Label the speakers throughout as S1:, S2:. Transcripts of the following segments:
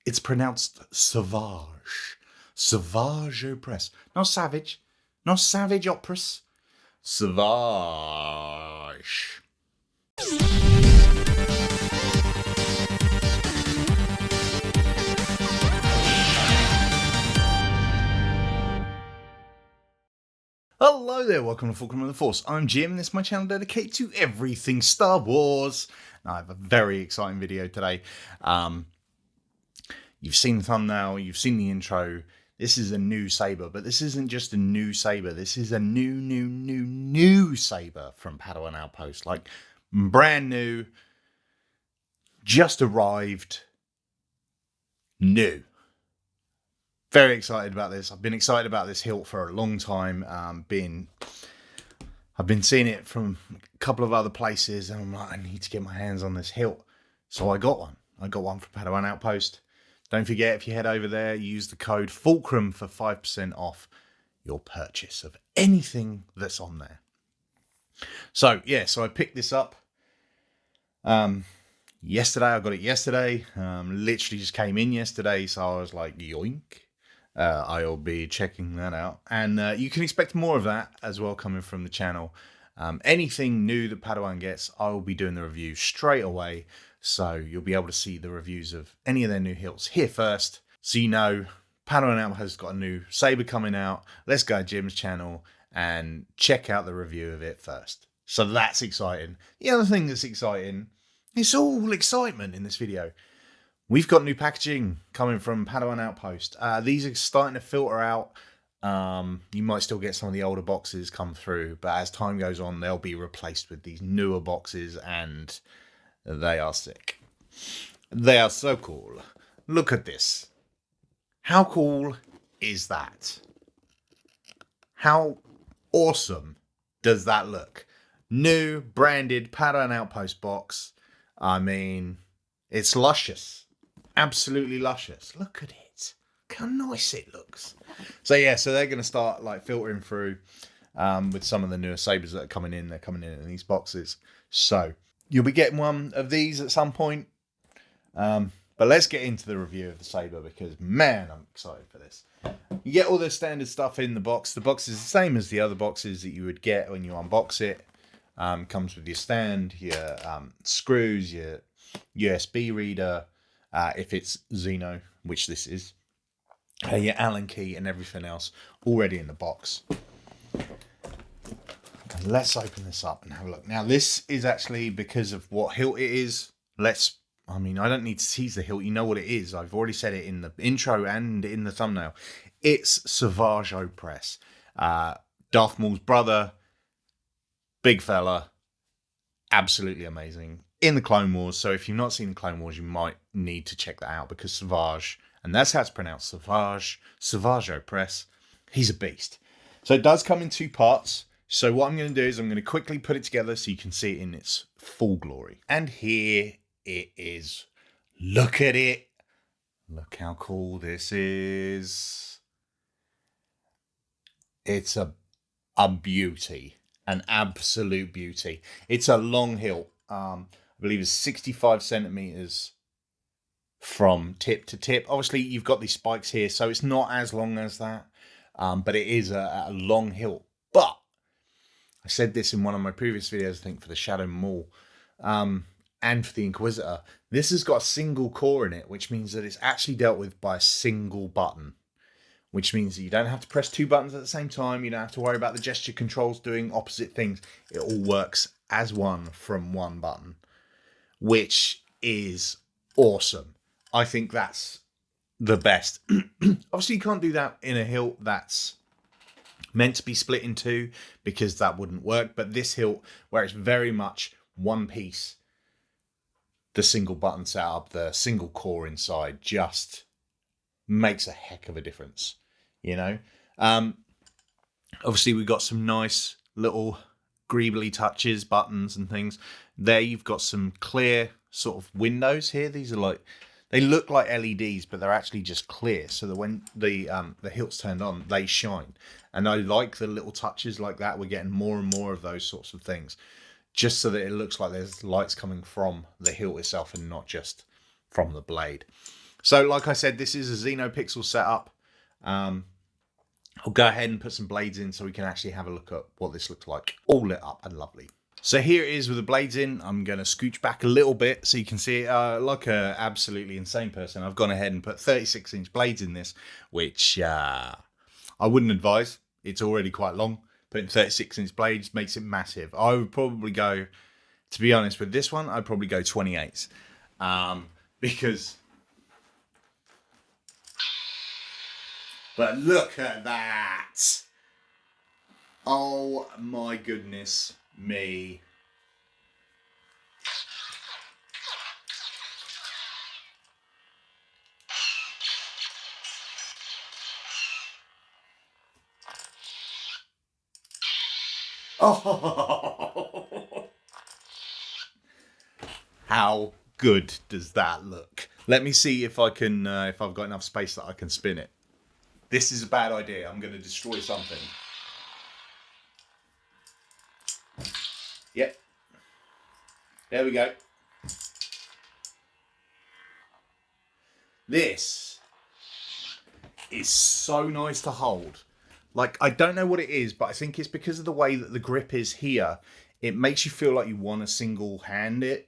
S1: It's pronounced sauvage. Sauvage Opress. Not savage. Not savage Opress. Sauvage. Hello there, welcome to Fulcrum of the Force. I'm Jim, and this is my channel dedicated to everything Star Wars. Now, I have a very exciting video today. You've seen the thumbnail, you've seen the intro. This is a new saber, but this isn't just a new saber. This is a new saber from Padawan Outpost. Like, brand new, just arrived, new. Very excited about this. I've been excited about this hilt for a long time. I've been seeing it from a couple of other places, and I'm like, I need to get my hands on this hilt. So I got one. I got one from Padawan Outpost. Don't forget, if you head over there, use the code Fulcrum for 5% off your purchase of anything that's on there. So yeah, so I picked this up yesterday. I got it yesterday. Literally just came in yesterday, so I was like, yoink. I'll be checking that out, and you can expect more of that as well coming from the channel. Anything new that Padawan gets, I will be doing the review straight away, so you'll be able to see the reviews of any of their new hilts here first, so you know Padawan Outpost has got a new saber coming out. Let's go to Jim's channel and check out the review of it first. So that's exciting. The other thing that's exciting, it's all excitement in this video. We've got new packaging coming from Padawan Outpost. These are starting to filter out. You might still get some of the older boxes come through, but as time goes on, they'll be replaced with these newer boxes, and they are sick. They are so cool. Look at this. How cool is that? How awesome does that look? New branded Padawan Outpost box. I mean, it's luscious. Absolutely luscious. Look at it. Look how nice it looks. So yeah, so they're going to start like filtering through with some of the newer sabers that are coming in. They're coming in these boxes. So you'll be getting one of these at some point. But let's get into the review of the saber, because man, I'm excited for this. You get all the standard stuff in the box. The box is the same as the other boxes that you would get when you unbox it. Comes with your stand, your screws, your USB reader. If it's Xeno, which this is, your Allen key and everything else already in the box. And let's open this up and have a look. Now, this is actually because of what hilt it is. I don't need to tease the hilt. You know what it is. I've already said it in the intro and in the thumbnail. It's Sauvage Opress. Darth Maul's brother. Big fella. Absolutely amazing. In the Clone Wars, so if you've not seen the Clone Wars, you might need to check that out, because Sauvage, and that's how it's pronounced, Sauvage Opress, he's a beast. So it does come in two parts. So what I'm going to do is I'm going to quickly put it together so you can see it in its full glory. And here it is. Look at it. Look how cool this is. It's a beauty, an absolute beauty. It's a long hilt. I believe it's 65 centimeters from tip to tip. Obviously, you've got these spikes here, so it's not as long as that, but it is a long hilt. But I said this in one of my previous videos, I think, for the Shadow Maul and for the Inquisitor. This has got a single core in it, which means that it's actually dealt with by a single button, which means that you don't have to press two buttons at the same time. You don't have to worry about the gesture controls doing opposite things. It all works as one from one button, which is awesome. I think that's the best. Obviously, you can't do that in a hilt that's meant to be split in two, because that wouldn't work. But this hilt, where it's very much one piece, the single button setup, the single core inside, just makes a heck of a difference, you know. Obviously, we've got some nice little greebly touches, buttons and things. There you've got some clear sort of windows here. These are like, they look like LEDs, but they're actually just clear, so that when the hilt's turned on, they shine. And I like the little touches like that. We're getting more and more of those sorts of things, just so that it looks like there's lights coming from the hilt itself and not just from the blade. So like I said, this is a Xenopixel setup. I'll go ahead and put some blades in so we can actually have a look at what this looks like. All lit up and lovely. So here it is with the blades in. I'm going to scooch back a little bit so you can see it. Like a absolutely insane person, I've gone ahead and put 36-inch blades in this, which I wouldn't advise. It's already quite long. Putting 36-inch blades makes it massive. I would probably go, to be honest with this one, I'd probably go 28s. Because... But look at that. Oh my goodness me. Oh. How good does that look? Let me see if I can, if I've got enough space that I can spin it. This is a bad idea. I'm going to destroy something. Yep. There we go. This is so nice to hold. Like, I don't know what it is, but I think it's because of the way that the grip is here. It makes you feel like you want to single hand it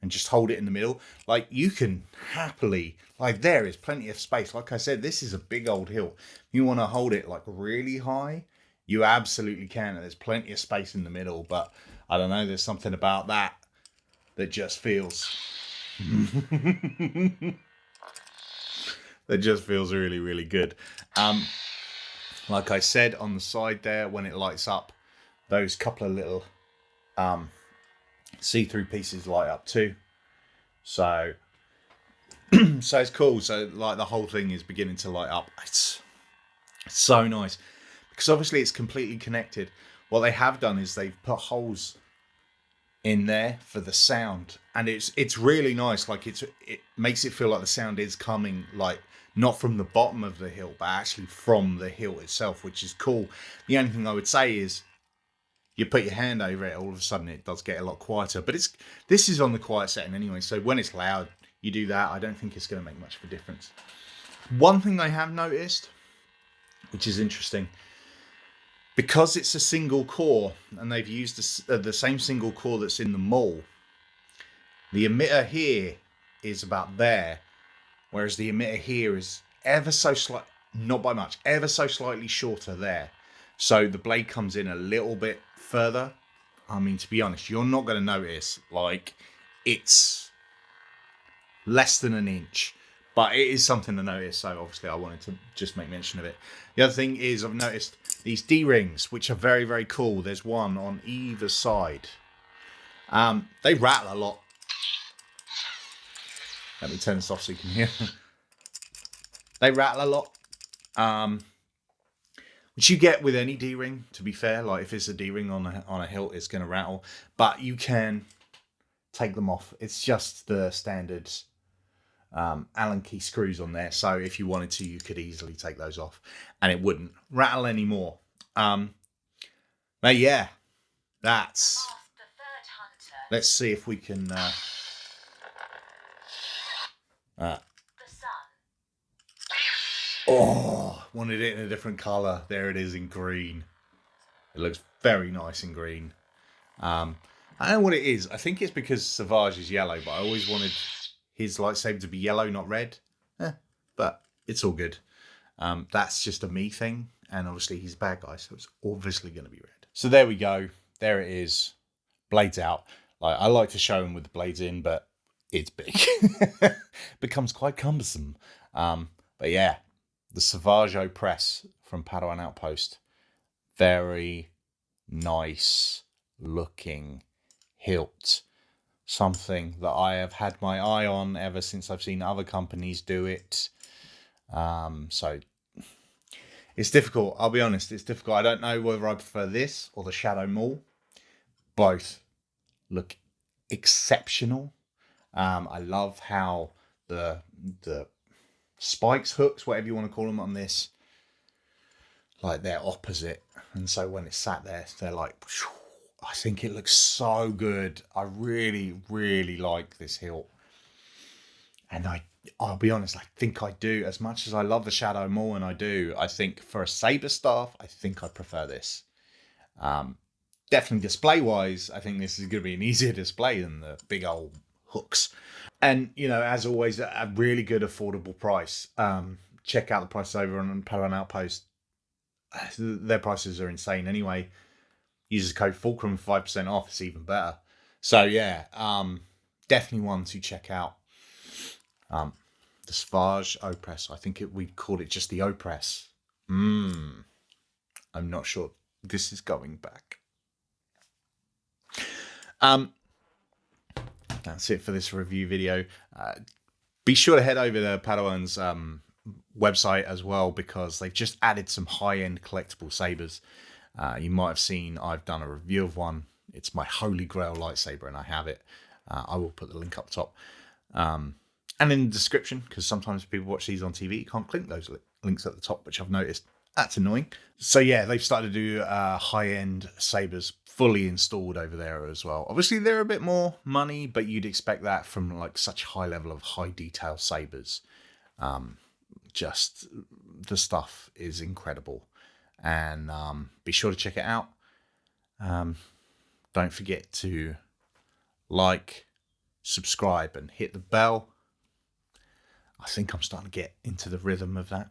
S1: and just hold it in the middle. Like, you can happily, like, there is plenty of space. Like I said, this is a big old hilt. You want to hold it like really high, you absolutely can. There's plenty of space in the middle, but I don't know, there's something about that just feels that just feels really, really good. Like I said, on the side there, when it lights up, those couple of little see-through pieces light up too. So so it's cool. So like the whole thing is beginning to light up. It's so nice because obviously it's completely connected. What they have done is they've put holes in there for the sound, and it's really nice. Like it makes it feel like the sound is coming like not from the bottom of the hilt, but actually from the hilt itself, which is cool. The only thing I would say is you put your hand over it, all of a sudden it does get a lot quieter. But this is on the quiet setting anyway, so when it's loud, you do that. I don't think it's going to make much of a difference. One thing I have noticed, which is interesting, because it's a single core, and they've used the same single core that's in the maul, the emitter here is about there, whereas the emitter here is ever so slight, not by much, ever so slightly shorter there. So the blade comes in a little bit further. I mean, to be honest, you're not going to notice. Like, it's less than an inch, but it is something to notice. So obviously I wanted to just make mention of it. The other thing is I've noticed these D-rings, which are very, very cool. There's one on either side. They rattle a lot. Let me turn this off so you can hear. They rattle a lot. Which you get with any D-ring, to be fair. Like, if it's a D-ring on a hilt, it's going to rattle. But you can take them off. It's just the standard Allen key screws on there. So if you wanted to, you could easily take those off. And it wouldn't rattle anymore. But yeah, that's... Let's see if we can... Oh, wanted it in a different colour. There it is in green. It looks very nice in green. I don't know what it is. I think it's because Savage is yellow, but I always wanted his lightsaber to be yellow, not red. But it's all good. That's just a me thing. And obviously he's a bad guy, so it's obviously going to be red. So there we go. There it is. Blades out. Like, I like to show them with the blades in, but it's big. Becomes quite cumbersome. But yeah. The Savage Opress from Padawan Outpost. Very nice looking hilt. Something that I have had my eye on ever since I've seen other companies do it. So it's difficult. I'll be honest, it's difficult. I don't know whether I prefer this or the Shadow Maul. Both look exceptional. I love how the spikes, hooks, whatever you want to call them on this, like they're opposite, and so when it's sat there, they're like, I think it looks so good. I really, really like this hilt, And I'll be honest, I think I do. As much as I love the Shadow more, and I think for a saber staff, I think I prefer this. Definitely display-wise, I think this is going to be an easier display than the big old hooks. And, as always, a really good affordable price. Check out the prices over on Padawan Outpost. Their prices are insane anyway. Use the code Fulcrum 5% off. It's even better. So, yeah, definitely one to check out. The Svaj Opress. I think we called it just the Opress. I'm not sure. This is going back. That's it for this review video. Be sure to head over to Padawan's website as well, because they've just added some high-end collectible sabers. You might have seen I've done a review of one. It's my Holy Grail lightsaber, and I have it. I will put the link up top. And in the description, because sometimes people watch these on TV, you can't click those links at the top, which I've noticed. That's annoying. So yeah, they've started to do high-end sabers fully installed over there as well. Obviously, they're a bit more money, but you'd expect that from like such high level of high detail sabers. Just the stuff is incredible, and be sure to check it out. Don't forget to like, subscribe, and hit the bell. I think I'm starting to get into the rhythm of that.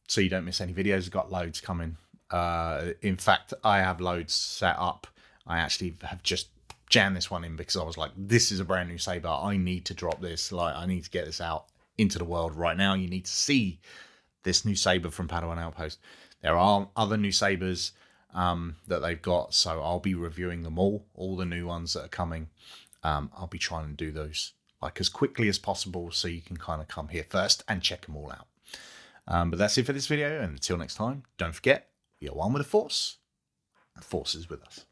S1: So you don't miss any videos. I've got loads coming. In fact, I have loads set up. I actually have just jammed this one in because I was like, this is a brand new saber. I need to drop this. Like, I need to get this out into the world right now. You need to see this new saber from Padawan Outpost. There are other new sabers that they've got, so I'll be reviewing them all the new ones that are coming. I'll be trying to do those like as quickly as possible, so you can kind of come here first and check them all out. But that's it for this video, and until next time, don't forget, we are one with the Force, and Force is with us.